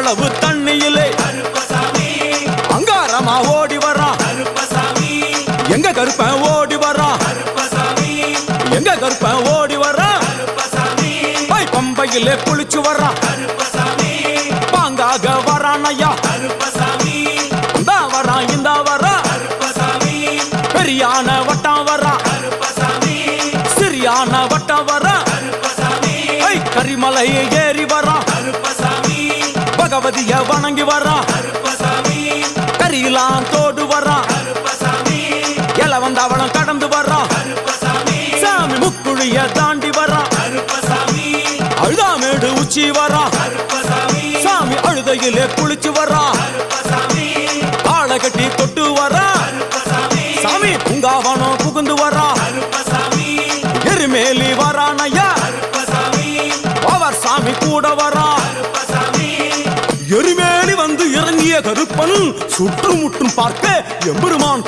அவ்வளவு தண்ணியிலே அங்காரமா ஓடி வரான் எங்க கருப்பன் ஓடி வரான் எங்க கருப்பன் ஓடி வரான் பம்பையிலே குளிச்சு வரான் பாங்காக வரான் ஐயா இந்தா வரான் இந்த வரான் பெரியான வட்டம் வரான் சிறியான வட்டம் வரான் கரிமலையை ஏறி வரான் பகவதிய வணங்கி வரான் கரியெல்லாம் தோடு வரான் எல வந்தவளம் கடந்து வரான் சாமி முக்குழிய தாண்டி வரான் அழுதாமேடு உச்சி வரான் சாமி அழுதையிலே குளிச்சு வரான் ஆளை கட்டி தொட்டு வரான் சாமி பூங்காவனம் புகுந்து வரான் எருமேலி வரான் ஐயா அவர் சாமி கூட வரான் எருமேலி வந்து இறங்கிய கருப்பன் சுற்றுமுற்றும் பார்க்க எம்பெருமான்